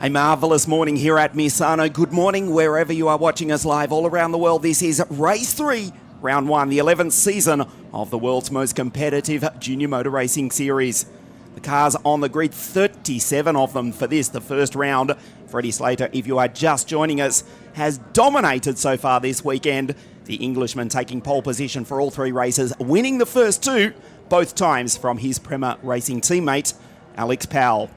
A marvellous morning here at Misano. Good morning wherever you are watching us live all around the world. This is Race 3, Round 1, the 11th season of the world's most competitive junior motor racing series. The cars on the grid, 37 of them for this, the first round. Freddie Slater, if you are just joining us, has dominated so far this weekend. The Englishman taking pole position for all three races, winning the first two, both times from his Prema Racing teammate, Alex Powell.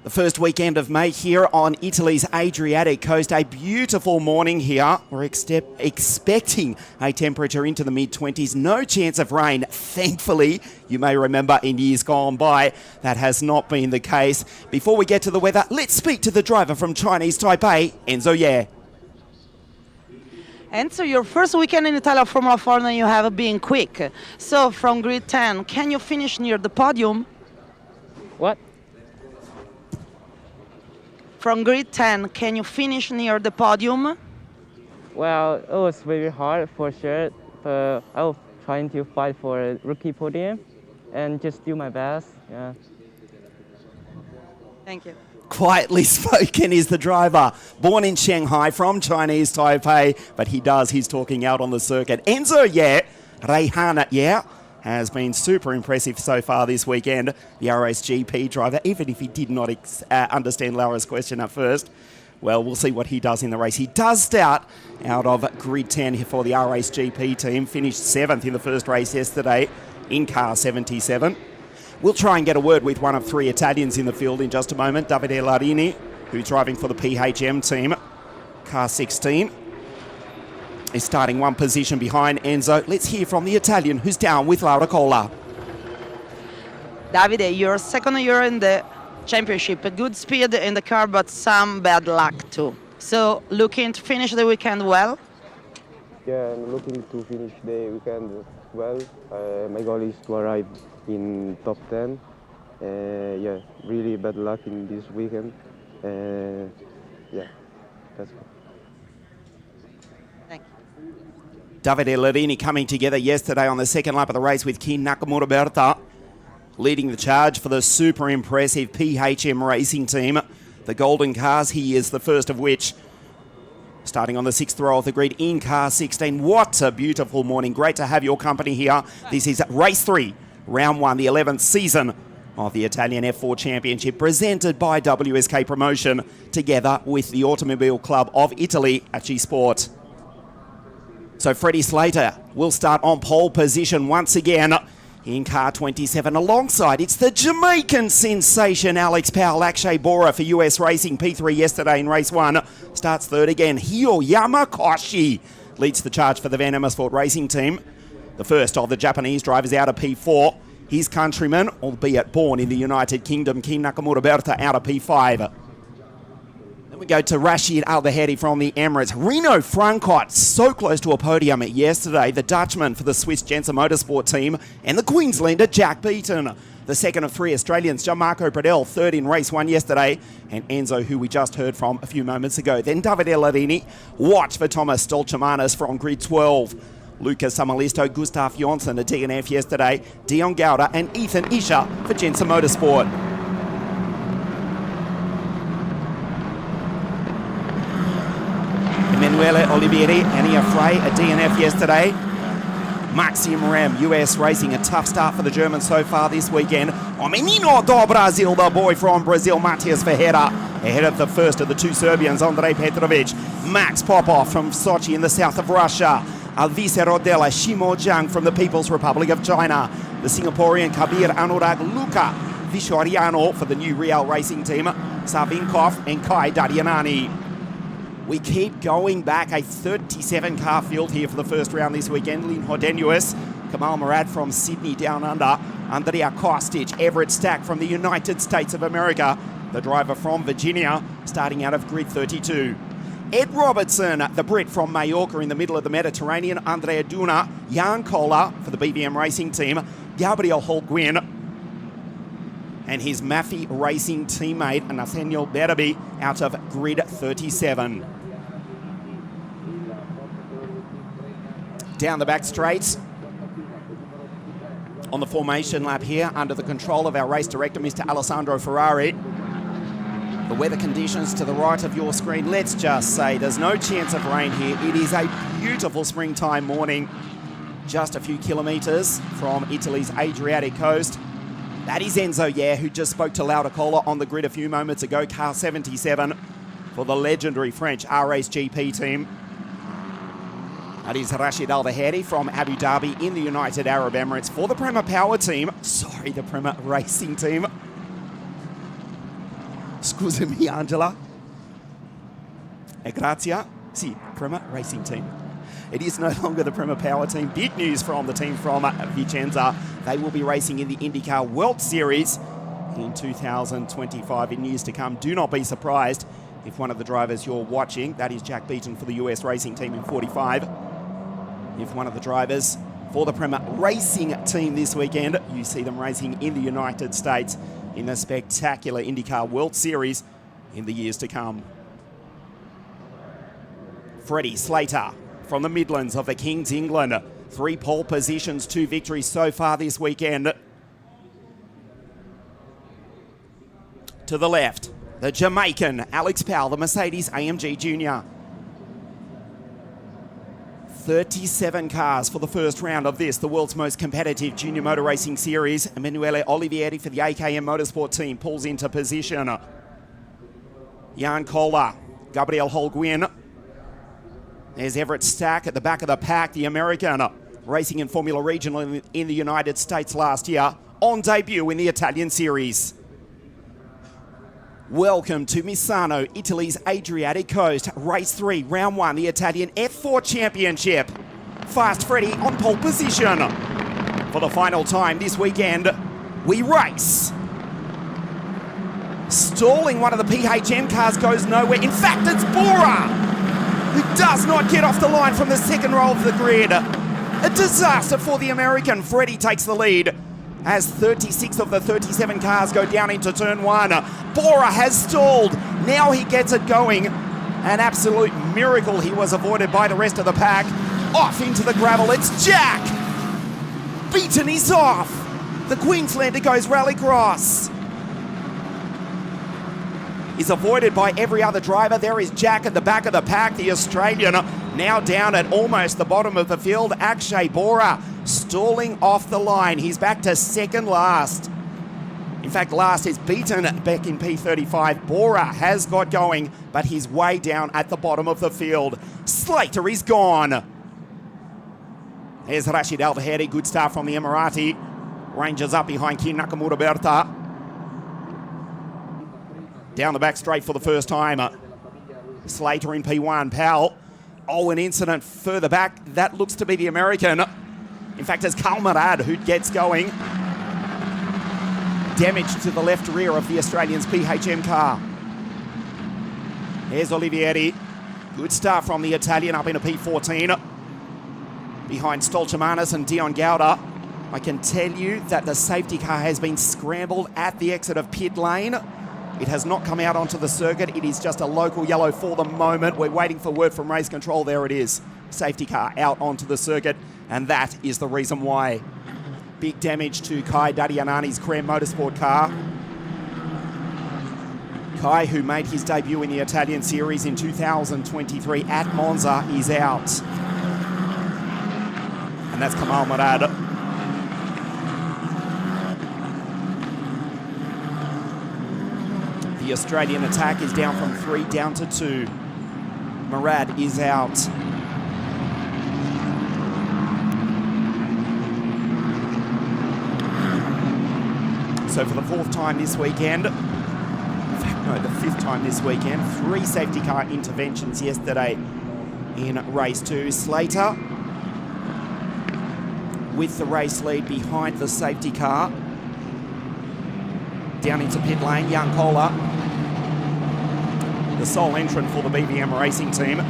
The first weekend of May here on Italy's Adriatic coast. A beautiful morning here. We're expecting a temperature into the mid-20s. No chance of rain. Thankfully, you may remember in years gone by, that has not been the case. Before we get to the weather, let's speak to the driver from Chinese Taipei, Enzo Ye. Enzo, your first weekend in Italian Formula 4 and you have been quick. So from grid 10, can you finish near the podium? What? From grid 10, can you finish near the podium? Well, it was very hard for sure, but I was trying to fight for a rookie podium and just do my best. Yeah. Thank you. Quietly spoken is the driver. Born in Shanghai from Chinese Taipei, but he's talking out on the circuit. Enzo Ye, Reihana Ye, has been super impressive so far this weekend. The RSGP driver, even if he did not understand Laura's question at first. Well, we'll see what he does in the race. He does start out of grid 10 for the RSGP team. Finished 7th in the first race yesterday in car 77. We'll try and get a word with one of three Italians in the field in just a moment. Davide Larini, who's driving for the PHM team, car 16. Is starting one position behind Enzo. Let's hear from the Italian who's down with Laura Colla. Davide, your second year in the championship. A good speed in the car, but some bad luck too. So looking to finish the weekend well? Yeah, I'm looking to finish the weekend well. My goal is to arrive in top 10. Yeah, really bad luck in this weekend. Yeah, that's good. Davide Larini coming together yesterday on the second lap of the race with Kin Nakamura Berta leading the charge for the super impressive PHM racing team. The golden cars, he is the first of which, starting on the 6th row of the grid in car 16. What a beautiful morning. Great to have your company here. This is Race 3, Round 1, the 11th season of the Italian F.4 Championship, presented by WSK Promotion, together with the Automobile Club of Italy at G-Sport. So Freddie Slater will start on pole position once again in car 27. Alongside, it's the Jamaican sensation Alex Powell. Akshay Bora for US Racing, P3 yesterday in race 1. Starts third again. Hio Yamakoshi leads the charge for the Van Amersfoort Racing team. The first of the Japanese drivers out of P4. His countryman, albeit born in the United Kingdom, Kin Nakamura Berta, out of P5. Then we go to Rashid Al-Bahedi from the Emirates. Reno Francot, so close to a podium yesterday. The Dutchman for the Swiss Jensen Motorsport team. And the Queenslander, Jack Beaton. The second of three Australians, Gianmarco Pradell, third in race 1 yesterday. And Enzo, who we just heard from a few moments ago. Then Davide Larini. Watch for Thomas Stolchamanis from grid 12. Lucas Samalisto, Gustav Jonsson, a DNF yesterday. Dion Gauda and Ethan Isha for Jensen Motorsport. Emanuele Olivieri, Ania Frey, a DNF yesterday. Maxim Rem, US Racing, a tough start for the Germans so far this weekend. O menino do Brasil, the boy from Brazil, Matias Ferreira, ahead of the first of the two Serbians, Andrei Petrovic. Max Popov from Sochi in the south of Russia. Alvise Rodella, Shimo Zhang from the People's Republic of China. The Singaporean Kabir Anurag Luka Vishwariano for the new Real Racing team. Savinkov and Kai Dadianani. We keep going back, a 37-car field here for the first round this weekend. Lynn Hodenuis, Kamal Murad from Sydney down under, Andrea Kostic, Everett Stack from the United States of America, the driver from Virginia, starting out of grid 32. Ed Robertson, the Brit from Mallorca in the middle of the Mediterranean, Andrea Duna, Jan Koller for the BVM Racing team, Gabriel Holguin, and his Maffei Racing teammate, Nathaniel Berraby, out of grid 37. Down the back straight. On the formation lap here, under the control of our race director, Mr. Alessandro Ferrari. The weather conditions to the right of your screen, let's just say there's no chance of rain here. It is a beautiful springtime morning, just a few kilometres from Italy's Adriatic coast. That is Enzo, who just spoke to Lautacola on the grid a few moments ago, car 77 for the legendary French R-Race GP team. That is Rashid Al-Vahedi from Abu Dhabi in the United Arab Emirates for the Prema Power team. Sorry, the Prema Racing team. Scusami, Angela. Grazia. Sì, Prema Racing team. It is no longer the Prema Power team. Big news from the team from Vicenza. They will be racing in the IndyCar World Series in 2025. In years to come, do not be surprised if one of the drivers you're watching, that is Jack Beaton for the US Racing team in 45, if one of the drivers for the Prema Racing team this weekend, you see them racing in the United States in the spectacular IndyCar World Series in the years to come. Freddie Slater from the Midlands of the Kings, England. 3 pole positions, 2 victories so far this weekend. To the left, the Jamaican Alex Powell, the Mercedes AMG Junior. 37 cars for the first round of this, the world's most competitive junior motor racing series. Emanuele Olivieri for the AKM Motorsport team pulls into position. Jan Kohler, Gabriel Holguin. There's Everett Stack at the back of the pack, the American, racing in Formula Regional in the United States last year, on debut in the Italian series. Welcome to Misano, Italy's Adriatic coast. Race 3, round 1, the Italian F.4 Championship. Fast Freddy on pole position. For the final time this weekend, we race. Stalling one of the PHM cars goes nowhere. In fact, it's Bora, who does not get off the line from the second row of the grid. A disaster for the American. Freddie takes the lead as 36 of the 37 cars go down into turn 1. Bora has stalled. Now he gets it going. An absolute miracle. He was avoided by the rest of the pack. Off into the gravel. It's Jack. Beaton is off. The Queenslander goes rallycross. Is avoided by every other driver. There is Jack at the back of the pack, the Australian, now down at almost the bottom of the field. Akshay Bora stalling off the line. He's back to second last. In fact, last is Beaton back in P35. Bora has got going, but he's way down at the bottom of the field. Slater is gone. There's Rashid Al-Vahedi, good start from the Emirati. Rangers up behind Kin Nakamura Berta. Down the back straight for the first time. Slater in P1. Powell. Oh, an incident further back. That looks to be the American. In fact, it's Kalmarad who gets going. Damage to the left rear of the Australian's PHM car. There's Olivieri. Good start from the Italian up into P14. Behind Stolchamanis and Dion Gauda. I can tell you that the safety car has been scrambled at the exit of pit lane. It has not come out onto the circuit. It is just a local yellow for the moment. We're waiting for word from race control. There it is. Safety car out onto the circuit. And that is the reason why. Big damage to Kai Dadianani's Creme Motorsport car. Kai, who made his debut in the Italian series in 2023 at Monza, is out. And that's Kamal Murad. The Australian attack is down from 3 down to 2. Murad is out. So for the 4th time this weekend, in fact, no, the 5th time this weekend, 3 safety car interventions yesterday in race 2. Slater with the race lead behind the safety car. Down into pit lane, Jan Kohler, the sole entrant for the BBM Racing team,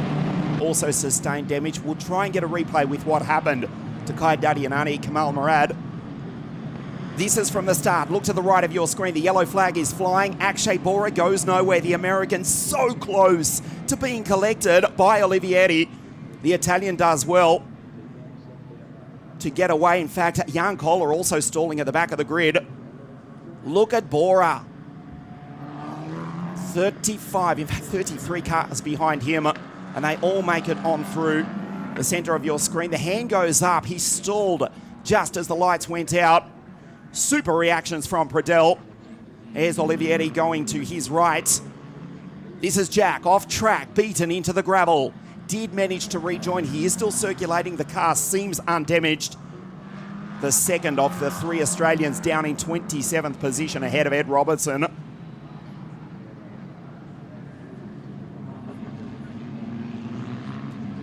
also sustained damage. We'll try and get a replay with what happened to Kai Dadianani, Kamal Murad. This is from the start. Look to the right of your screen. The yellow flag is flying. Akshay Bora goes nowhere. The American so close to being collected by Olivieri. The Italian does well to get away. In fact, Jan Kohler also stalling at the back of the grid. Look at Bora. 35, in fact 33 cars behind him, and they all make it on through the center of your screen. The hand goes up. He stalled just as the lights went out. Super reactions from Pradel. There's Olivieri going to his right. This is Jack off track, beaten into the gravel. Did manage to rejoin. He is still circulating. The car seems undamaged. The second of the three Australians down in 27th position ahead of Ed Robertson.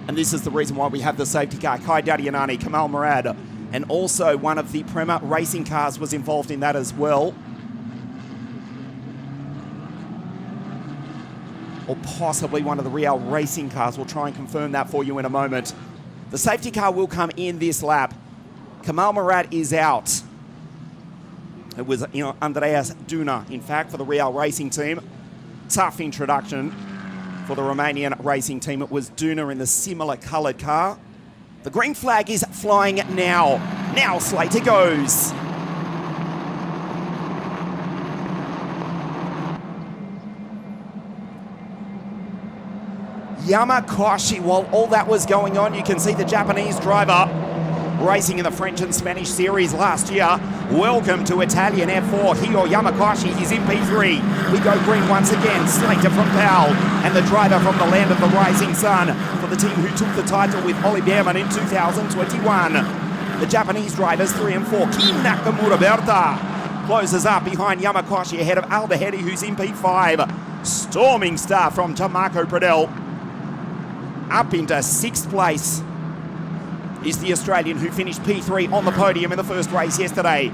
And this is the reason why we have the safety car. Kai Dadianani, Kamal Murad, and also one of the Prema racing cars was involved in that as well. Or possibly one of the Real racing cars. We'll try and confirm that for you in a moment. The safety car will come in this lap. Kamal Murad is out. It was Andreas Duna, in fact, for the Real racing team. Tough introduction for the Romanian racing team. It was Duna in the similar coloured car. The green flag is flying now. Now Slater goes. Yamakoshi, while all that was going on, you can see the Japanese driver racing in the French and Spanish series last year. Welcome to Italian F4. Hio Yamakoshi is in P3. We go green once again. Slater from Powell and the driver from the land of the rising sun for the team who took the title with Olli Behrman in 2021. The Japanese drivers 3 and 4. Kin Nakamura Berta closes up behind Yamakoshi ahead of Aldahedi, who's in P5. Storming start from Marco Pradel. Up into 6th place is the Australian who finished P3 on the podium in the first race yesterday.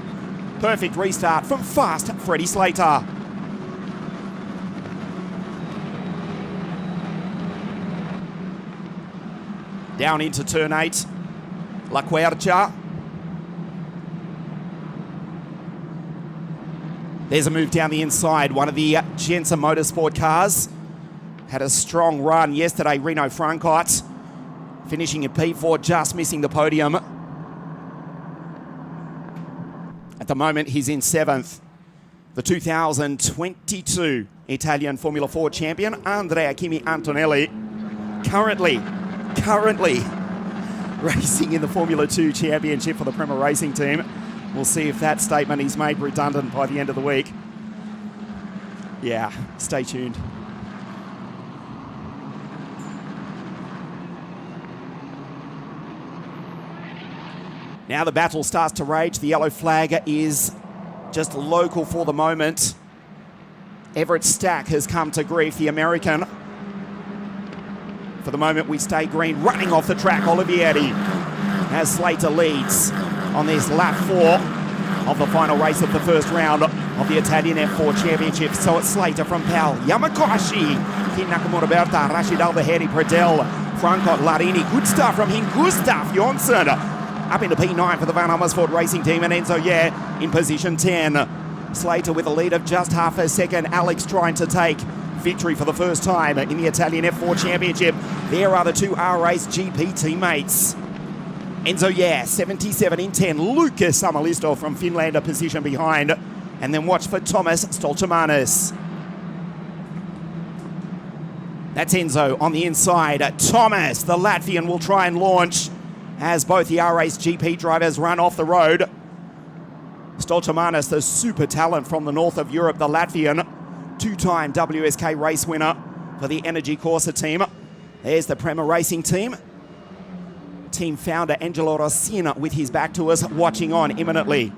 Perfect restart from fast Freddie Slater. Down into turn 8, La Quercia. There's a move down the inside. One of the Jensen Motorsport cars had a strong run yesterday, Reno Francot, finishing in P4, just missing the podium. At the moment, he's in 7th. The 2022 Italian Formula 4 champion, Andrea Kimi Antonelli, currently racing in the Formula 2 Championship for the Prema Racing Team. We'll see if that statement is made redundant by the end of the week. Yeah, stay tuned. Now the battle starts to rage. The yellow flag is just local for the moment. Everett Stack has come to grief, the American. For the moment, we stay green. Running off the track, Olivieri, as Slater leads on this lap 4 of the final race of the first round of the Italian F4 Championship. So it's Slater from Powell, Yamakoshi, Kin Nakamura Berta, Rashid Aldahedi, Pradel, Francot, Larini. Good stuff from him. Gustav Jonsson up into P9 for the Van Amersfoort Racing Team, and Enzo in position 10. Slater with a lead of just half a second. Alex trying to take victory for the first time in the Italian F4 Championship. There are the two R-Race GP teammates. Enzo 77 in 10. Lucas Samalisto from Finland, a position behind. And then watch for Thomas Stoltemanis. That's Enzo on the inside. Thomas, the Latvian, will try and launch as both the R-Race GP drivers run off the road. Stoltemanis, the super talent from the north of Europe, the Latvian, two-time WSK race winner for the Energy Corsa team. There's the Prema Racing Team. Team founder Angelo Rossina with his back to us, watching on imminently.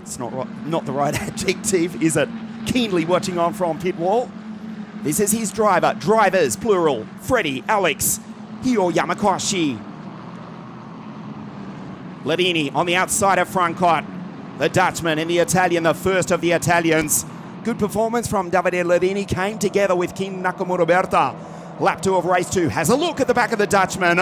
It's not the right adjective, is it? Keenly watching on from pit wall. This is his driver. Drivers, plural. Freddie, Alex, Hio Yamakoshi. Ladini on the outside of Francot. The Dutchman and the Italian, the first of the Italians. Good performance from Davide Ladini, came together with Kin Nakamura Berta. Lap 2 of race 2. Has a look at the back of the Dutchman.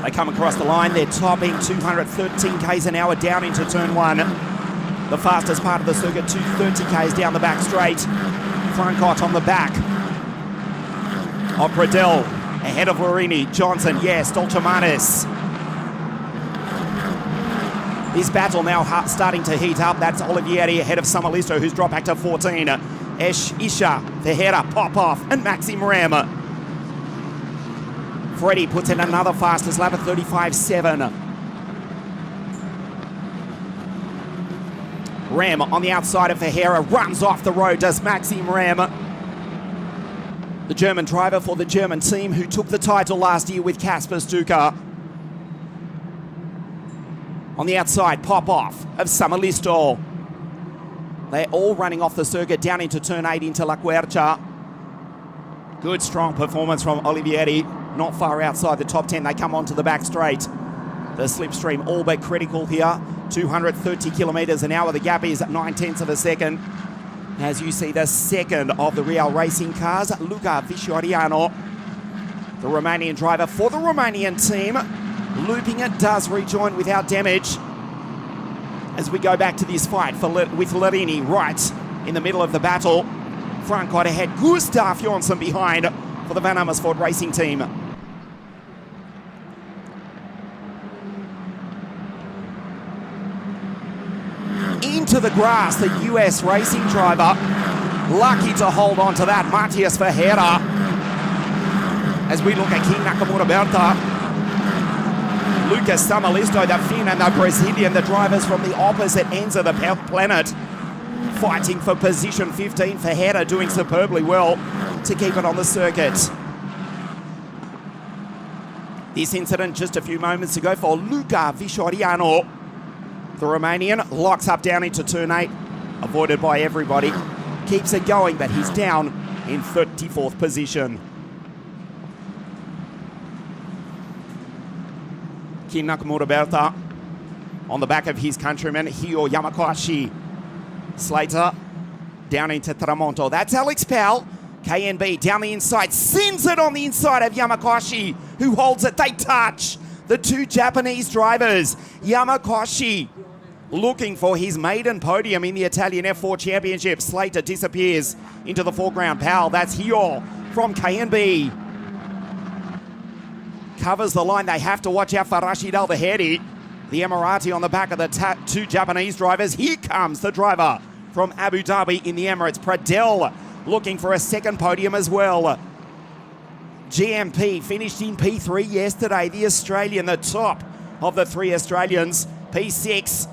They come across the line. They're topping 213 k's an hour down into turn 1. The fastest part of the circuit, 230 k's down the back straight. Francot on the back of Pradel, ahead of Larini. Johnson, Stoltemanis. This battle now starting to heat up. That's Olivieri ahead of Samalisto, who's dropped back to 14. Isha, Ferreira, Popov, and Maxim Ram. Freddie puts in another fastest lap at 35.7. Ram on the outside of Ferreira, runs off the road, does Maxim Ram. The German driver for the German team who took the title last year with Kasper Stuka. On the outside, Popov of Samalisto. They're all running off the circuit down into turn 8 into La Quercia. Good, strong performance from Olivieri. Not far outside the top 10. They come onto the back straight. The slipstream all but critical here. 230 kilometres an hour. The gap is 9/10 of a second. As you see, the second of the Real Racing cars, Luca Viscioriano, the Romanian driver for the Romanian team. Looping it, does rejoin without damage. As we go back to this fight with Larini right in the middle of the battle. Front quite ahead, Gustav Jonsson behind for the Van Amersfoort Racing team. Into the grass, the US racing driver. Lucky to hold on to that, Matias Ferreira. As we look at King Nakamura Berta. Lucas Samalisto, the Finn and the Brazilian, the drivers from the opposite ends of the planet. Fighting for position 15. Ferreira doing superbly well to keep it on the circuit. This incident just a few moments ago for Luca Viscioriano. The Romanian locks up down into turn 8, avoided by everybody. Keeps it going, but he's down in 34th position. King Nakamura Berta on the back of his countryman, Hio Yamakashi. Slater down into Tramonto. That's Alex Powell. KNB down the inside, sends it on the inside of Yamakashi, who holds it. They touch. The two Japanese drivers. Yamakashi looking for his maiden podium in the Italian F4 Championship. Slater disappears into the foreground. Powell, that's Hio from KNB. Covers the line. They have to watch out for Rashid Al-Bahedi. The Emirati on the back of the two Japanese drivers. Here comes the driver from Abu Dhabi in the Emirates, Pradel, looking for a second podium as well. GMP finished in P3 yesterday. The Australian, the top of the three Australians, P6.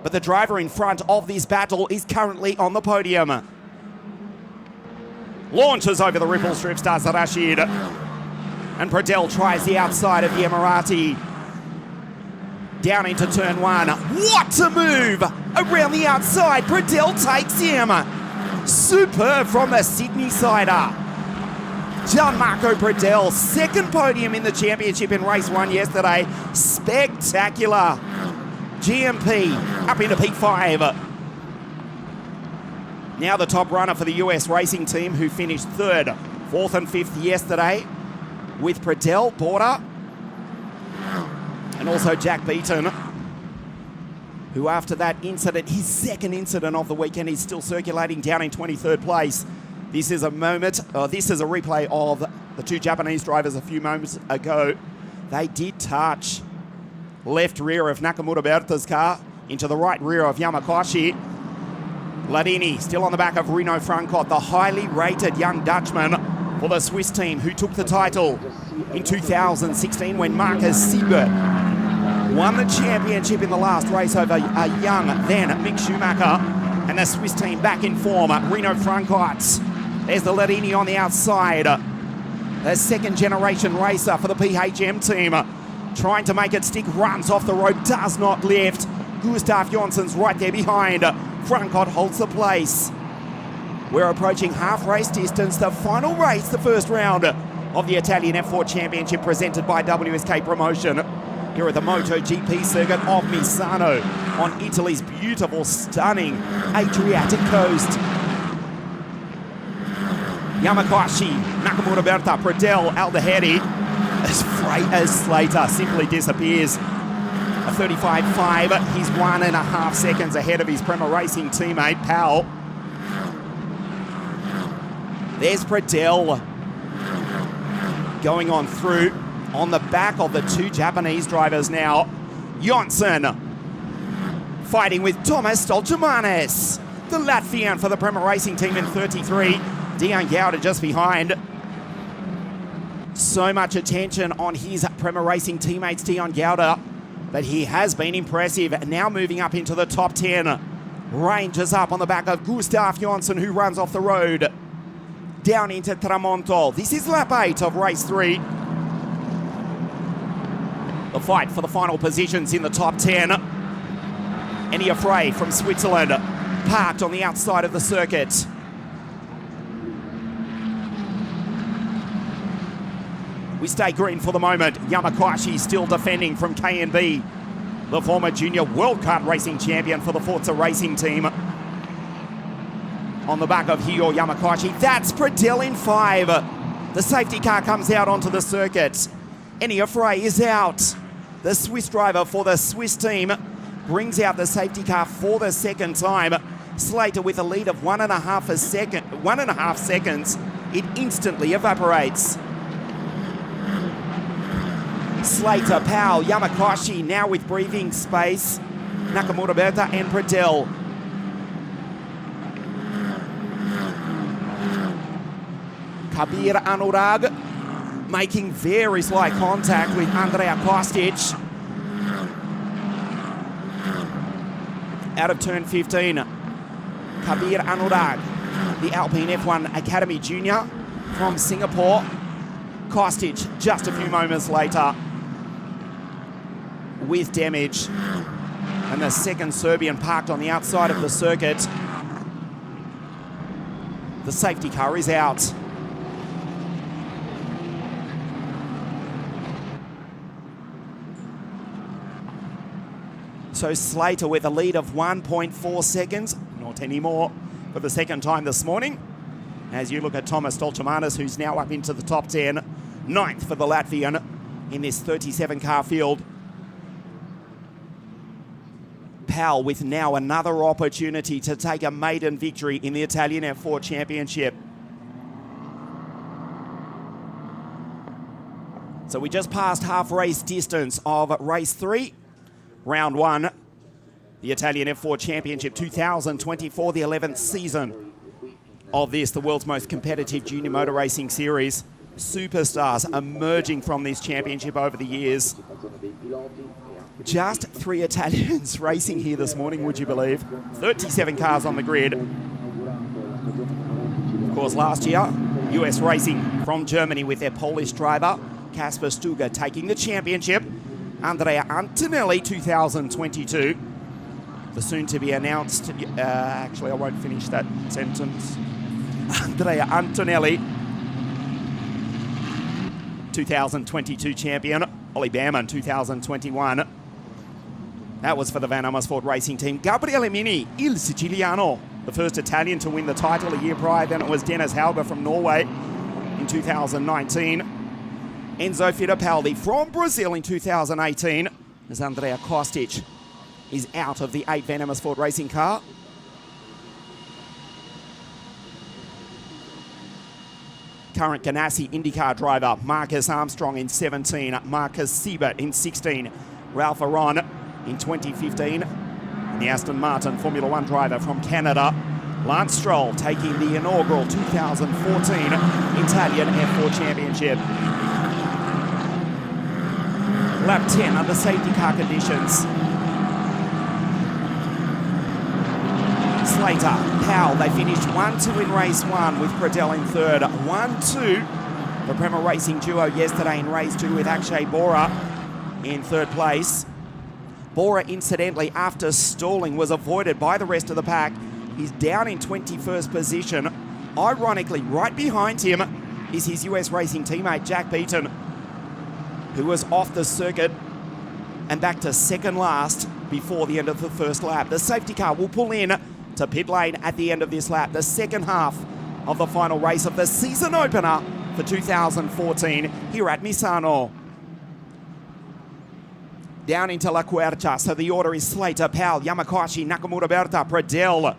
But the driver in front of this battle is currently on the podium. Launches over the ripple strip, starts Rashid. And Pradel tries the outside of the Emirati. Down into turn 1. What a move! Around the outside, Pradel takes him. Superb from the Sydney sider. Gianmarco Pradel, second podium in the championship in race 1 yesterday. Spectacular. GMP up into P5. Now the top runner for the US racing team, who finished 3rd, 4th and 5th yesterday, with Pradel, Border, and also Jack Beaton, who after that incident, his second incident of the weekend, is still circulating down in 23rd place. This is a replay of the two Japanese drivers a few moments ago. They did touch. Left rear of Nakamura Berta's car into the right rear of Yamakashi. Ladini still on the back of Rino Francot, the highly rated young Dutchman for the Swiss team who took the title in 2016 when Marcus Siebert won the championship in the last race over a young then Mick Schumacher. And the Swiss team back in form. Rino Francot. There's the Ladini on the outside. The second generation racer for the PHM team. Trying to make it stick, runs off the road, does not lift. Gustav Jonsson's right there behind. Francot holds the place. We're approaching half race distance, the final race, the first round of the Italian F4 Championship presented by WSK Promotion here at the MotoGP circuit of Misano on Italy's beautiful, stunning Adriatic coast. Yamakashi, Nakamura Berta, Pradel, Al-Bahedi, as freight as Slater simply disappears. A 35.5, he's 1.5 seconds ahead of his Prema Racing teammate, Powell. There's Pradel going on through on the back of the two Japanese drivers now. Jonsson fighting with Thomas Stoltemanis, the Latvian for the Prema Racing team in 33. Dejan Gauda just behind. So much attention on his Prema Racing teammates, Dejan Gauda, but he has been impressive. Now moving up into the top 10. Ranges up on the back of Gustav Jonsson, who runs off the road. Down into Tramonto. This is lap 8 of race 3. The fight for the final positions in the top 10. Enya Frey from Switzerland, parked on the outside of the circuit. We stay green for the moment. Yamakashi still defending from KNB, the former junior World Kart Racing champion for the Forza Racing team. On the back of Hyo Yamakashi, that's Pradel in 5. The safety car comes out onto the circuit. Enya Frey is out. The Swiss driver for the Swiss team brings out the safety car for the second time. Slater with a lead of 1.5 seconds. It instantly evaporates. Slater, Powell, Yamakashi now with breathing space. Nakamura Berta and Pradel. Kabir Anurag making very slight contact with Andrea Kostic. Out of turn 15, Kabir Anurag, the Alpine F1 Academy junior from Singapore. Kostic just a few moments later with damage. And the second Serbian parked on the outside of the circuit. The safety car is out. So Slater with a lead of 1.4 seconds, not anymore, for the second time this morning. As you look at Thomas Stoltemanis, who's now up into the top 10, 9th for the Latvian in this 37 car field. Powell with now another opportunity to take a maiden victory in the Italian F4 Championship. So we just passed half race distance of race 3. Round 1, the Italian F4 Championship 2024, the 11th season of this, the world's most competitive junior motor racing series. Superstars emerging from this championship over the years. Just 3 Italians racing here this morning, would you believe? 37 cars on the grid. Of course, last year, US Racing from Germany with their Polish driver, Kasper Stuger, taking the championship. Andrea Antonelli 2022. The soon-to-be announced, actually I won't finish that sentence. Andrea Antonelli, 2022 champion. Ollie Behrman, 2021. That was for the Van Amersfoort Racing team. Gabriele Mini, Il Siciliano, the first Italian to win the title a year prior. Then it was Dennis Halber from Norway in 2019. Enzo Fittipaldi from Brazil in 2018, as Andrea Kostic is out of the 8 Van Amersfoort Racing car. Current Ganassi IndyCar driver Marcus Armstrong in 17, Marcus Siebert in 16, Ralph Aron in 2015, and the Aston Martin Formula One driver from Canada, Lance Stroll, taking the inaugural 2014 Italian F4 Championship. Lap 10 under safety car conditions. Slater, Powell, they finished 1-2 in race 1 with Pradel in 3rd. 1-2, the Prema Racing duo yesterday in race 2 with Akshay Bora in 3rd place. Bora, incidentally, after stalling, was avoided by the rest of the pack. He's down in 21st position. Ironically, right behind him is his US Racing teammate, Jack Beaton, who was off the circuit and back to second last before the end of the first lap. The safety car will pull in to pit lane at the end of this lap, the second half of the final race of the season opener for 2014 here at Misano. Down into La Quercia, so the order is Slater, Powell, Yamakashi, Nakamura Berta, Pradel,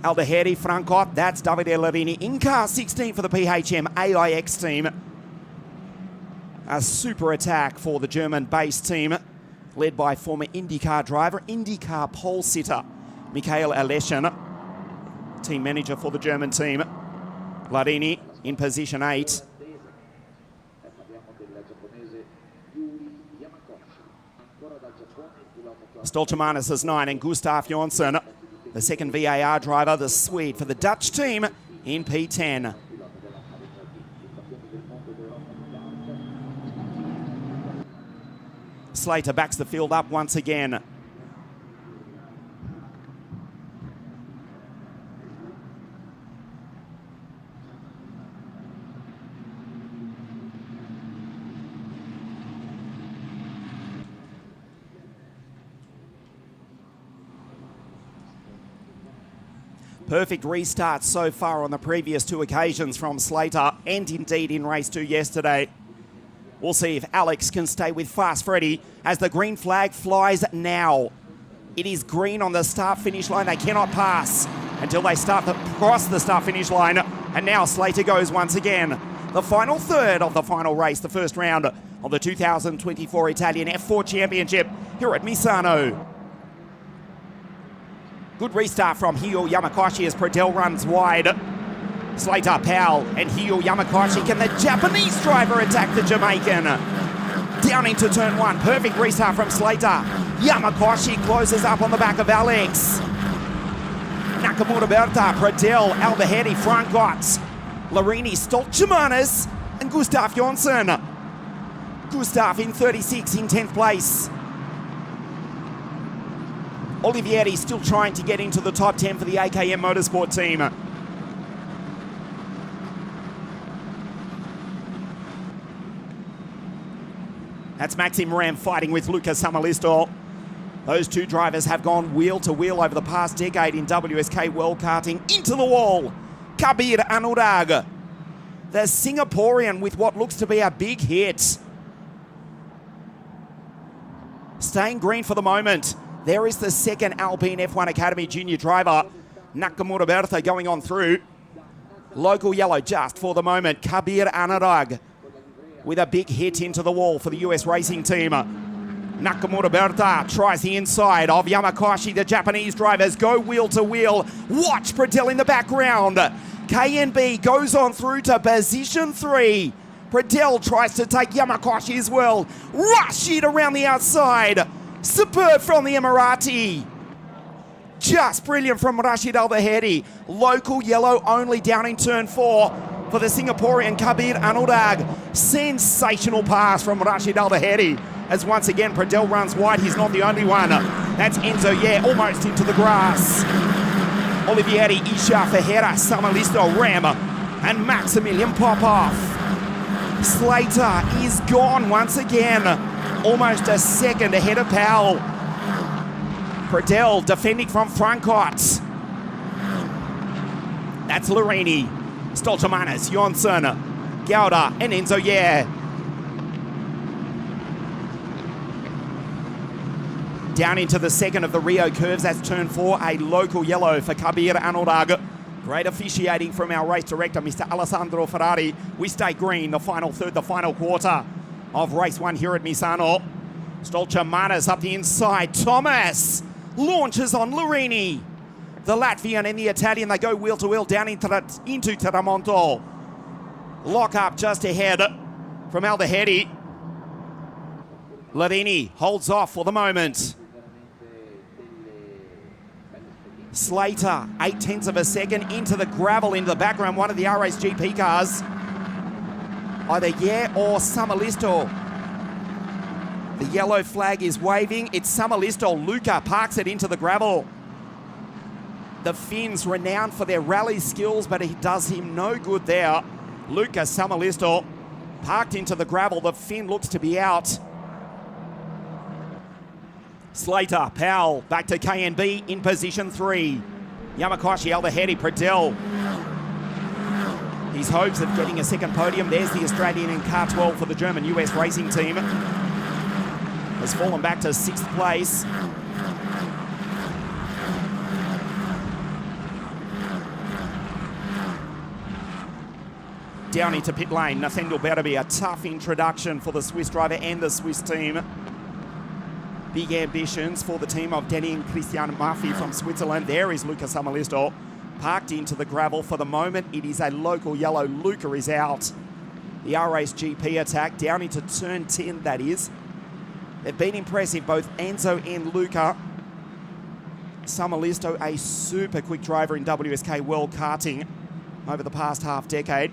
Aldeheri, Francot, that's Davide Larini in car 16 for the PHM AIX team. A super attack for the German-based team. led by former IndyCar driver, IndyCar pole sitter, Michael Aleshin, team manager for the German team. Larini in position 8. Stoltemanis is 9, and Gustav Jonsson, the second VAR driver, the Swede for the Dutch team, in P10. Slater backs the field up once again. Perfect restart so far on the previous 2 occasions from Slater, and indeed in race 2 yesterday. We'll see if Alex can stay with Fast Freddy as the green flag flies now. It is green on the start-finish line. They cannot pass until they start to cross the start-finish line. And now Slater goes once again. The final third of the final race, the first round of the 2024 Italian F.4 Championship here at Misano. Good restart from Hio Yamakoshi as Pradel runs wide. Slater, Powell, and Hio Yamakoshi. Can the Japanese driver attack the Jamaican? Down into turn 1. Perfect restart from Slater. Yamakoshi closes up on the back of Alex. Nakamura Berta, Pradel, Albahedi, Frankot, Larini, Stoltemanis, and Gustav Jonsson. Gustav in 36 in 10th place. Olivieri still trying to get into the top 10 for the AKM Motorsport team. That's Maxim Ram fighting with Luca Samalisto. Those 2 drivers have gone wheel to wheel over the past decade in WSK World Karting. Into the wall, Kabir Anurag, the Singaporean, with what looks to be a big hit. Staying green for the moment. There is the second Alpine F1 Academy junior driver, Nakamura Berta, going on through. Local yellow just for the moment. Kabir Anurag with a big hit into the wall for the US racing team. Nakamura Berta tries the inside of Yamakoshi. The Japanese drivers go wheel to wheel. Watch Pradel in the background. KNB goes on through to position 3. Pradel tries to take Yamakoshi as well. Rashid around the outside. Superb from the Emirati. Just brilliant from Rashid Al-Bahedi. Local yellow only down in turn 4 for the Singaporean Kabir Anurag. Sensational pass from Rashid Al-Bahedi as once again Pradel runs wide. He's not the only one. That's Enzo, almost into the grass. Olivieri, Isha, Ferreira, Samalisto, Ram, and Maximilian Popov. Slater is gone once again. Almost a second ahead of Powell. Pradel defending from Frankot. That's Larini, Stoltemanis, Jonsson, Gauda, and Enzo, Down into the second of the Rio curves. That's turn 4, a local yellow for Kabir Anurag. Great officiating from our race director, Mr. Alessandro Ferrari. We stay green, the final third, the final quarter of race 1 here at Misano. Stoltemanis up the inside. Thomas launches on Larini. The Latvian and the Italian, they go wheel to wheel down into Tramonto. Lock up just ahead from Albahedi. Larini holds off for the moment. Slater, 0.8 of a second into the gravel, into the background, one of the R-Race GP cars. Either or Samalisto. The yellow flag is waving. It's Samalisto. Luca parks it into the gravel. The Finns renowned for their rally skills, but it does him no good there. Luca Samalisto parked into the gravel. The Finn looks to be out. Slater, Powell, back to KNB in position 3. Yamakoshi, Albahedi, Pradel. His hopes of getting a second podium. There's the Australian in car 12 for the German US racing team. Has fallen back to 6th place. Down into pit lane, Nathaniel Bertabi, a tough introduction for the Swiss driver and the Swiss team. Big ambitions for the team of Denny and Christian Murphy from Switzerland. There is Luca Samalisto parked into the gravel. For the moment, it is a local yellow. Luca is out. The R-Race GP attack down into turn 10, that is. They've been impressive, both Enzo and Luca. Samalisto, a super quick driver in WSK World Karting over the past half decade.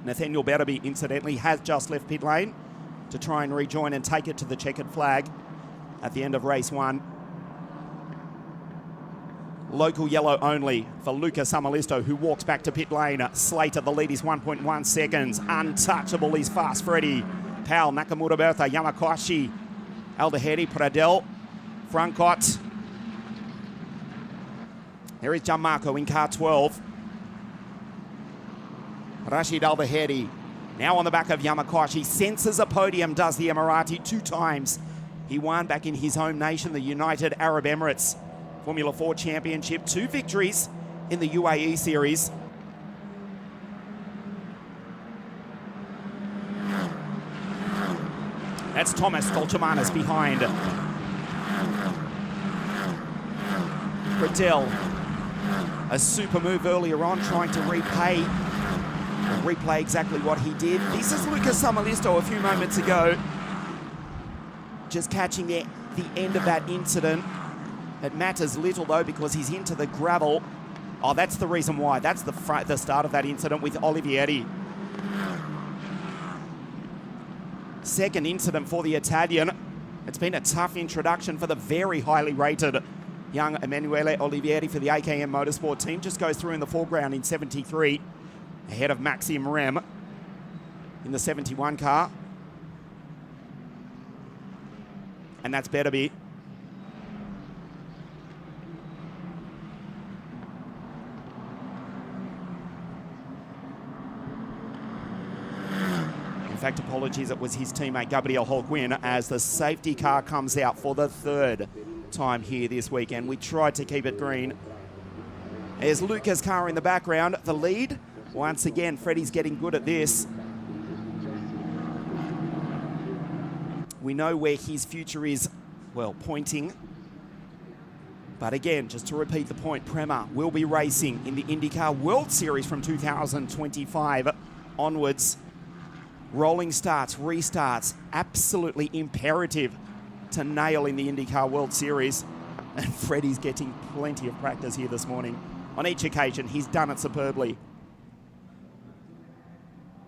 Nathaniel Berterby, incidentally, has just left pit lane to try and rejoin and take it to the checkered flag at the end of race 1. Local yellow only for Luca Samalisto, who walks back to pit lane. Slater, the lead is 1.1 seconds. Untouchable is Fast Freddy. Powell, Nakamura Bertha, Yamakoshi, Aldeheri, Pradel, Francot. There is Gianmarco in car 12. Rashid Aldeheri now on the back of Yamakoshi. Senses a podium, does the Emirati 2 times. He won back in his home nation, the United Arab Emirates Formula 4 Championship. 2 victories in the UAE series. That's Thomas Dolchemanis behind. Bradell, a super move earlier on, trying to replay exactly what he did. This is Luca Samalisto a few moments ago, just catching the end of that incident. It matters little though, because he's into the gravel. Oh, that's the reason why. That's the start of that incident with Olivieri. Second incident for the Italian. It's been a tough introduction for the very highly rated young Emanuele Olivieri for the AKM Motorsport team. Just goes through in the foreground in 73, ahead of Maxime Rem in the 71 car. And that's Berterby. In fact, apologies, it was his teammate Gabriel Holguin as the safety car comes out for the 3rd time here this weekend. We tried to keep it green. There's Luca's car in the background. The lead, once again, Freddie's getting good at this. We know where his future is, well, pointing. But again, just to repeat the point, Prema will be racing in the IndyCar World Series from 2025 onwards. Rolling starts, restarts, absolutely imperative to nail in the IndyCar World Series. And Freddie's getting plenty of practice here this morning. On each occasion, he's done it superbly.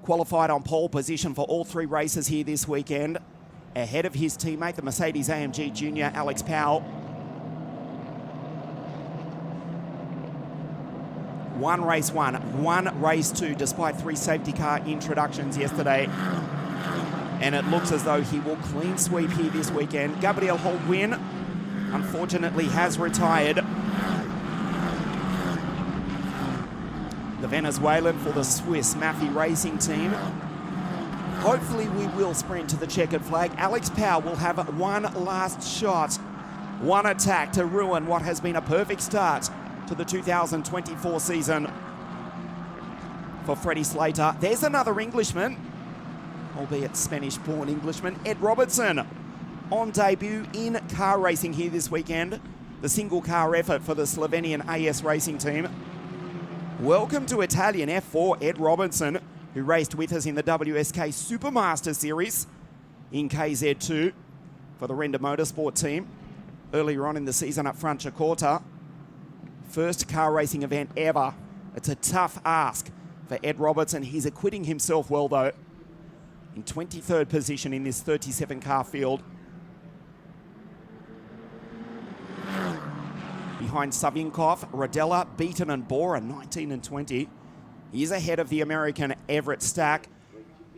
Qualified on pole position for all 3 races here this weekend, ahead of his teammate, the Mercedes-AMG Junior, Alex Powell. 1 race 1, 1 race 2, despite 3 safety car introductions yesterday. And it looks as though he will clean sweep here this weekend. Gabriel Holguin, unfortunately, has retired. The Venezuelan for the Swiss Maffei Racing Team. Hopefully we will sprint to the checkered flag. Alex Powell will have 1 last shot, 1 attack to ruin what has been a perfect start to the 2024 season for Freddie Slater. There's another Englishman, albeit Spanish-born Englishman, Ed Robertson, on debut in car racing here this weekend. The single car effort for the Slovenian AS Racing Team. Welcome to Italian F4, Ed Robertson, who raced with us in the WSK Supermaster Series in KZ2 for the Render Motorsport team earlier on in the season up Franciacorta. First car racing event ever. It's a tough ask for Ed Robertson. He's acquitting himself well though. In 23rd position in this 37 car field. Behind Savinkov, Rodella, Beaton and Bora, 19 and 20. He is ahead of the American Everett Stack,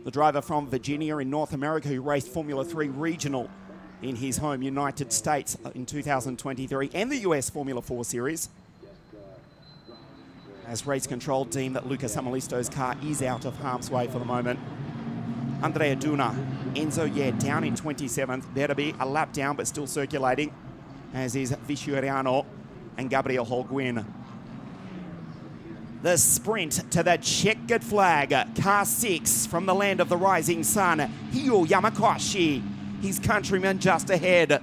the driver from Virginia in North America who raced Formula 3 Regional in his home United States in 2023 and the US Formula 4 Series. As race control deemed that Luca Samalisto's car is out of harm's way for the moment. Andrea Duna, Enzo Yed down in 27th. Berterby a lap down but still circulating, as is Viciuriano and Gabriel Holguin. The sprint to the checkered flag. Car 6 from the land of the rising sun. Hio Yamakoshi his countryman just ahead.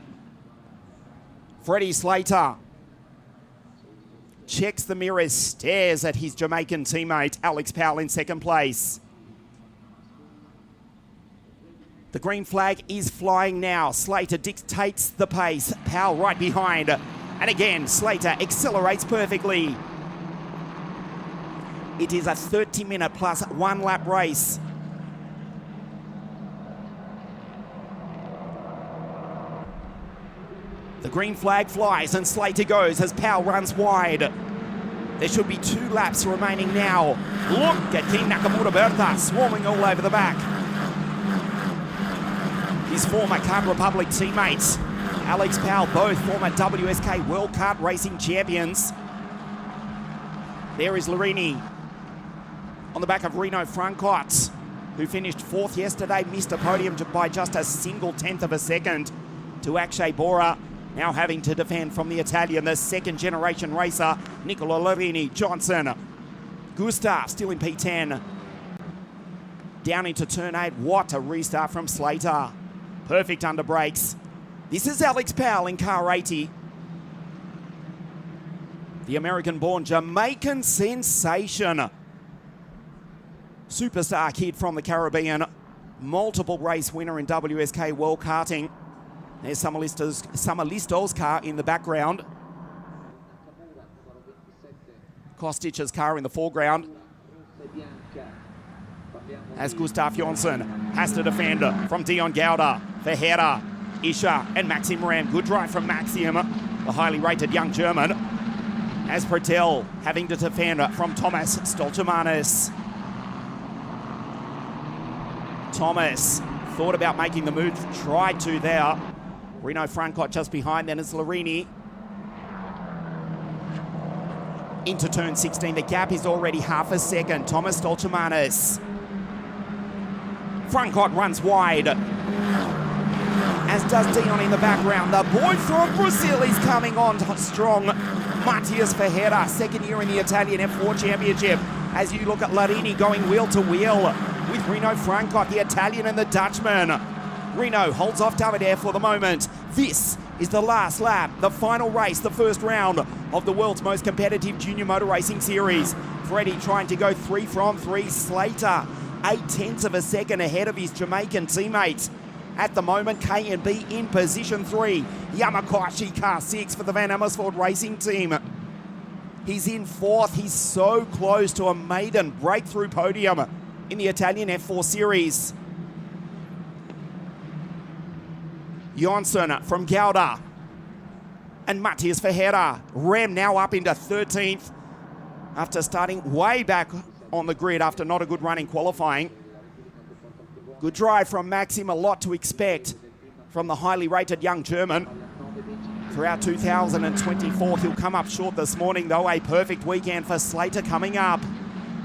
Freddie Slater checks the mirrors, stares at his Jamaican teammate, Alex Powell, in second place. The green flag is flying now. Slater dictates the pace. Powell right behind. And again, Slater accelerates perfectly. It is a 30-minute plus 1 lap race. The green flag flies and Slater goes as Powell runs wide. There should be 2 laps remaining now. Look at King Nakamura Bertha swarming all over the back. His former Kart Republic teammates, Alex Powell, both former WSK World Kart Racing champions. There is Larini on the back of Reno Francot, who finished 4th yesterday, missed a podium by just a single 10th of a second to Akshay Bora. Now having to defend from the Italian, the second generation racer, Nicola Larini. Johnson, Gustav still in P10. Down into turn 8, what a restart from Slater. Perfect under brakes. This is Alex Powell in car 80. The American-born Jamaican sensation. Superstar kid from the Caribbean. Multiple race winner in WSK World Karting. There's Summer Listo's car in the background. Kostich's car in the foreground. As Gustav Jonsson has to defend from Dion Gouda, Verheera, Isha and Maxim Ram. Good drive from Maxim, the highly rated young German. As Pretel having to defend from Thomas Stoltemanis. Thomas thought about making the move, tried to there. Reno Francot just behind, then it's Larini. Into turn 16, the gap is already half a second. Thomas Stoltemanis. Francot runs wide, as does Dion in the background. The boy from Brazil is coming on strong. Matias Verheera, second year in the Italian F4 Championship. As you look at Larini going wheel to wheel with Reno Francot, the Italian and the Dutchman. Reno holds off Davide for the moment. This is the last lap, the final race, the first round of the world's most competitive junior motor racing series. Freddie trying to go 3 from 3. Slater 0.8 of a second ahead of his Jamaican teammates. At the moment, K&B in position 3. Yamakoshi car 6 for the Van Amersfoort Racing Team. He's in 4th. He's so close to a maiden breakthrough podium in the Italian F4 Series. Jonsson from Gouda and Matias Verheera. Rem now up into 13th after starting way back on the grid after not a good run in qualifying. Good drive from Maxim, a lot to expect from the highly rated young German. Throughout 2024, he'll come up short this morning though. A perfect weekend for Slater coming up.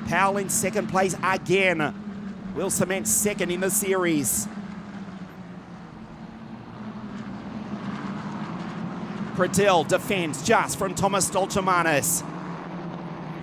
Powell in second place again. Will cement second in the series. Pretel defends just from Thomas Stoltemanis.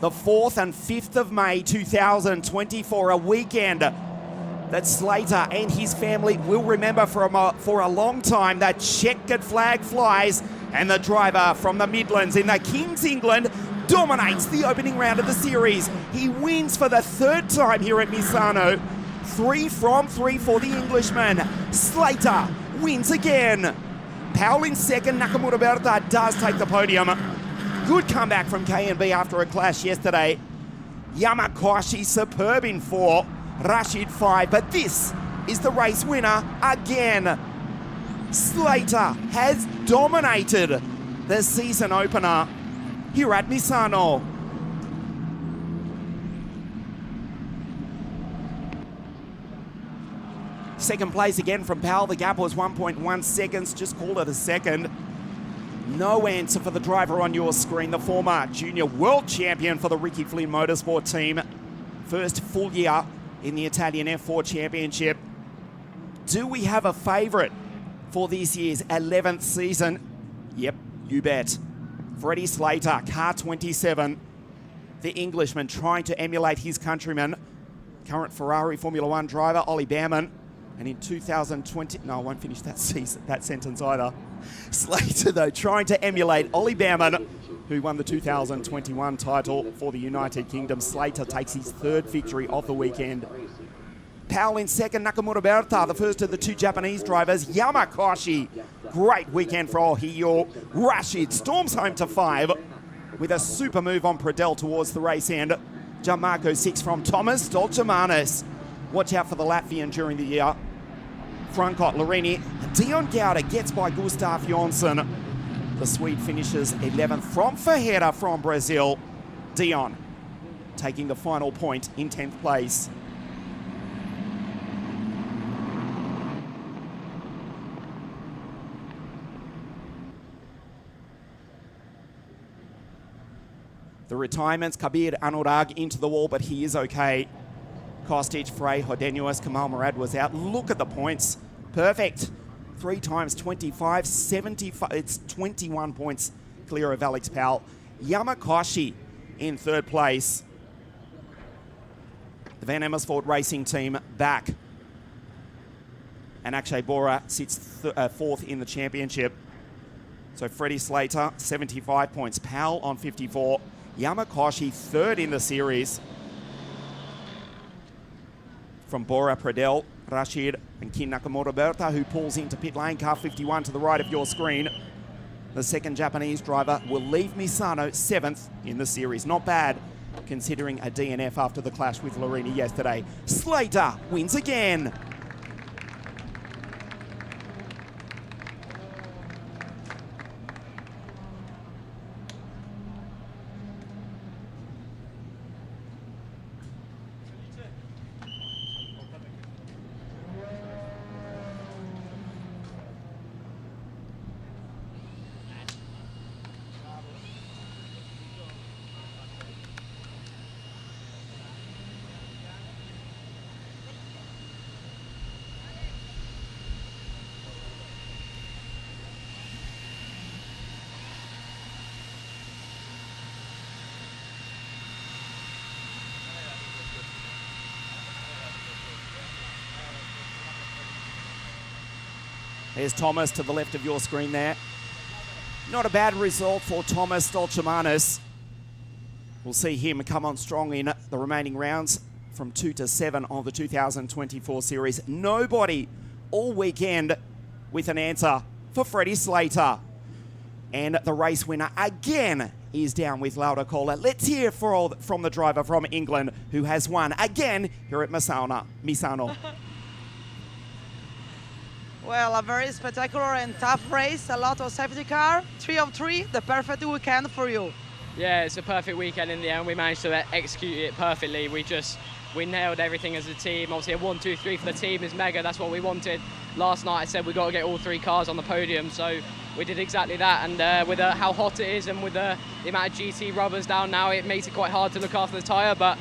The 4th and 5th of May 2024, a weekend that Slater and his family will remember for a long time. That checkered flag flies and the driver from the Midlands in the King's England dominates the opening round of the series. He wins for the 3rd time here at Misano. 3 from 3 for the Englishman. Slater wins again. Powell in second. Nakamura Berta does take the podium. Good comeback from K&B after a clash yesterday. Yamakoshi superb in 4. Rashid 5. But this is the race winner again. Slater has dominated the season opener here at Misano. Second place again from Powell. The gap was 1.1 seconds. Just call it a second. No answer for the driver on your screen. The former junior world champion for the Ricky Flynn Motorsport team. First full year in the Italian F4 Championship. Do we have a favourite for this year's 11th season? Yep, you bet. Freddie Slater, car 27. The Englishman trying to emulate his countryman. Current Ferrari Formula One driver, Ollie Behrman. And in 2020, no, I won't finish that sentence either. Slater, though, trying to emulate Ollie Behrman, who won the 2021 title for the United Kingdom. Slater takes his third victory of the weekend. Powell in second, Nakamura Berta, the first of the two Japanese drivers. Yamakoshi, great weekend for Ohio. Rashid storms home to 5 with a super move on Pradell towards the race end. Gianmarco 6 from Thomas Stolchamanis. Watch out for the Latvian during the year. Francot, Lorini, Dion Gauda gets by Gustav Jonsson. The Swede finishes 11th from Ferreira from Brazil. Dion taking the final point in 10th place. The retirements, Kabir Anurag into the wall, but he is okay. Kostic, Frey, Hodenuas, Kamal Murad was out. Look at the points. Perfect. 3 times 25, 75. It's 21 points clear of Alex Powell. Yamakoshi in third place. The Van Amersfoort Racing team back. And Akshay Bora sits 4th in the championship. So Freddie Slater, 75 points. Powell on 54. Yamakoshi 3rd in the series. From Bora, Pradell, Rashid and Kin Nakamura Berta, who pulls into pit lane, car 51 to the right of your screen. The second Japanese driver will leave Misano 7th in the series. Not bad, considering a DNF after the clash with Lorini yesterday. Slater wins again. There's Thomas to the left of your screen there. Not a bad result for Thomas Stolchamanis. We'll see him come on strong in the remaining rounds from 2 to 7 of the 2024 series. Nobody all weekend with an answer for Freddie Slater. And the race winner again is down with louder caller. Let's hear from the driver from England who has won again here at Misano. Well, a very spectacular and tough race, a lot of safety car, 3 of 3, the perfect weekend for you. Yeah, it's a perfect weekend in the end. We managed to execute it perfectly. We nailed everything as a team. Obviously, a 1, 2, 3 for the team is mega. That's what we wanted. Last night I said we got to get all 3 cars on the podium, so we did exactly that. And with how hot it is and with the amount of GT rubbers down now, it makes it quite hard to look after the tyre. But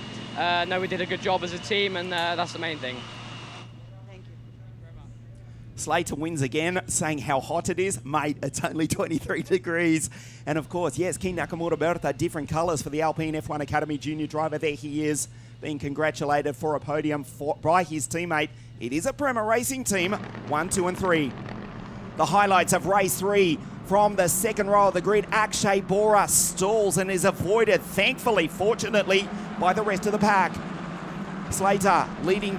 no, we did a good job as a team, and that's the main thing. Slater wins again, saying how hot it is. Mate, it's only 23 degrees. And of course, yes, Kin Nakamura Berta, different colours for the Alpine F1 Academy junior driver. There he is, being congratulated for a podium by his teammate. It is a Prema Racing team, 1, 2 and 3. The highlights of race 3 from the second row of the grid. Akshay Bora stalls and is avoided, thankfully, fortunately, by the rest of the pack. Slater leading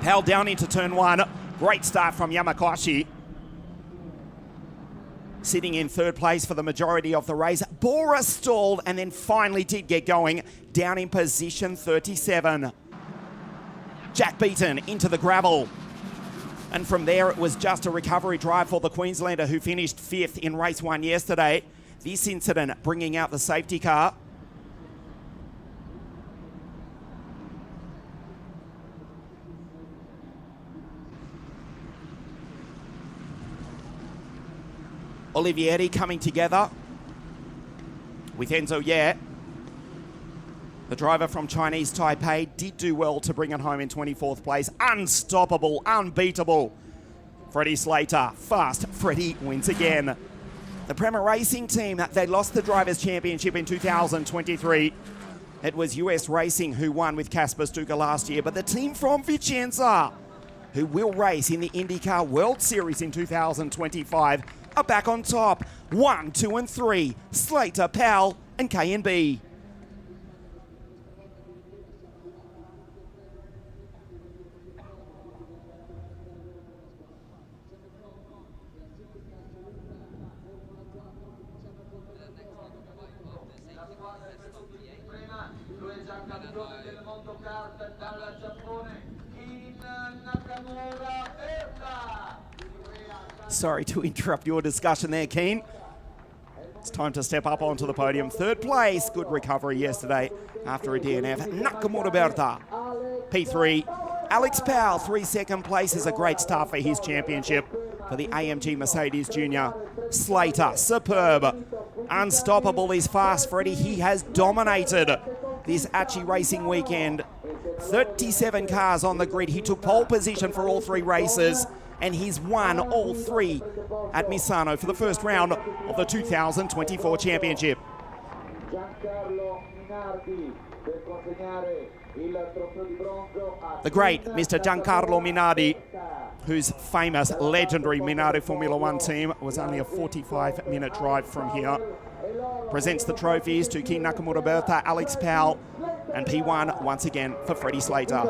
Powell down into turn 1. Great start from Yamakoshi. Sitting in third place for the majority of the race. Bora stalled and then finally did get going, down in position 37. Jack Beaton into the gravel. And from there it was just a recovery drive for the Queenslander, who finished 5th in race 1 yesterday. This incident bringing out the safety car. Olivieri coming together with Enzo Ye. The driver from Chinese Taipei did do well to bring it home in 24th place. Unstoppable, unbeatable. Freddie Slater, fast. Freddie wins again. The Prema Racing team, they lost the Drivers' Championship in 2023. It was US Racing who won with Kasper Stuka last year, but the team from Vicenza who will race in the IndyCar World Series in 2025, are back on top. 1, 2 and 3, Slater, Powell and K&B. Sorry to interrupt your discussion there, Keen. It's time to step up onto the podium. Third place, good recovery yesterday after a DNF. Nakamura Berta, P3. Alex Powell, 3 second place is a great start for his championship for the AMG Mercedes Junior. Slater, superb. Unstoppable is fast, Freddie. He has dominated this ACI racing weekend. 37 cars on the grid. He took pole position for all 3 races, and he's won all 3 at Misano for the first round of the 2024 championship. The great Mr. Giancarlo Minardi, whose famous, legendary Minardi Formula One team was only a 45-minute drive from here, presents the trophies to King Nakamura Berta, Alex Powell, and P1 once again for Freddie Slater.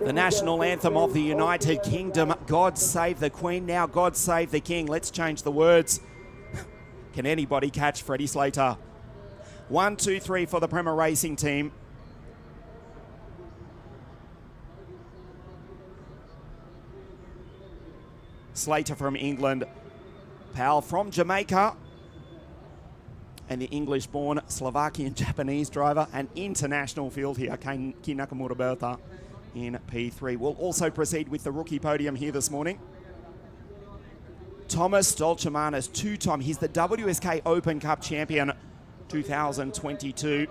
The national anthem of the United Kingdom, God Save the Queen, now God Save the King. Let's change the words. Can anybody catch Freddie Slater? 1, 2, 3 for the Prema Racing team. Slater from England, Powell from Jamaica, and the English-born Slovakian-Japanese driver, an international field here, Ki Nakamura Berta in P3. We'll also proceed with the rookie podium here this morning. Thomas Stolchemanis, 2-time, he's the WSK Open Cup champion 2022.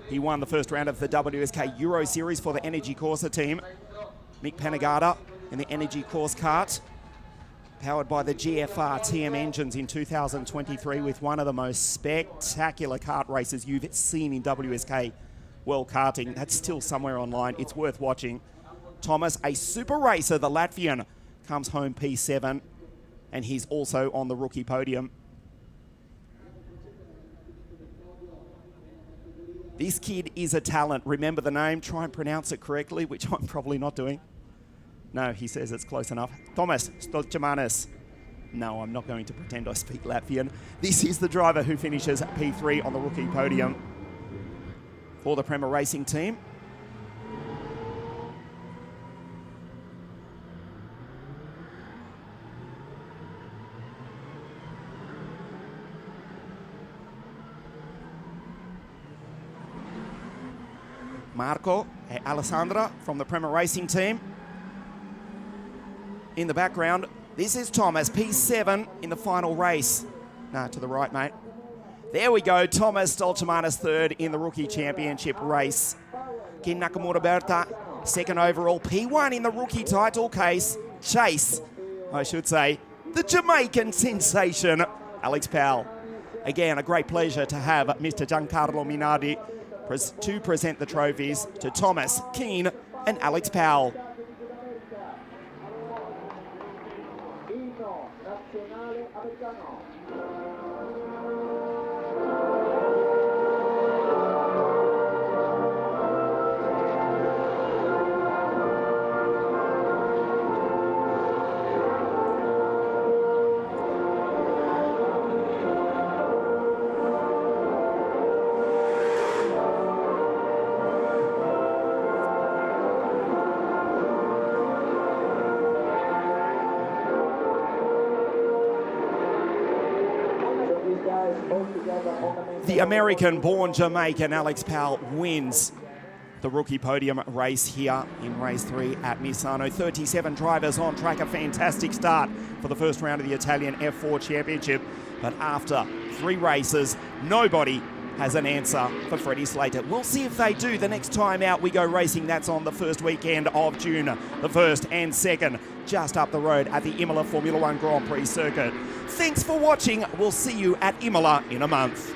He won the first round of the WSK Euro Series for the Energy Corsa team. Mick Penegada in the Energy Course kart, powered by the GFR TM engines in 2023, with one of the most spectacular kart races you've seen in WSK World Karting. That's still somewhere online. It's worth watching. Thomas, a super racer, the Latvian, comes home P7, and he's also on the rookie podium. This kid is a talent. Remember the name, try and pronounce it correctly, which I'm probably not doing. No, he says it's close enough. Thomas Stolchemanis. No, I'm not going to pretend I speak Latvian. This is the driver who finishes P3 on the rookie podium for the Prema Racing team. Marco and Alessandra from the Prema Racing team. In the background, this is Thomas, P7 in the final race. No, to the right, mate. There we go, Thomas Stolchemanis third in the rookie championship race. Kin Nakamura Berta, second overall, P1 in the rookie title case. Chase, I should say, the Jamaican sensation, Alex Powell. Again, a great pleasure to have Mr. Giancarlo Minardi to present the trophies to Thomas, Keen and Alex Powell. The American-born Jamaican Alex Powell wins the rookie podium race here in race 3 at Misano. 37 drivers on track, a fantastic start for the first round of the Italian F4 Championship. But after 3 races, nobody has an answer for Freddie Slater. We'll see if they do the next time out we go racing. That's on the first weekend of June, the 1st and 2nd, just up the road at the Imola Formula One Grand Prix circuit. Thanks for watching. We'll see you at Imola in a month.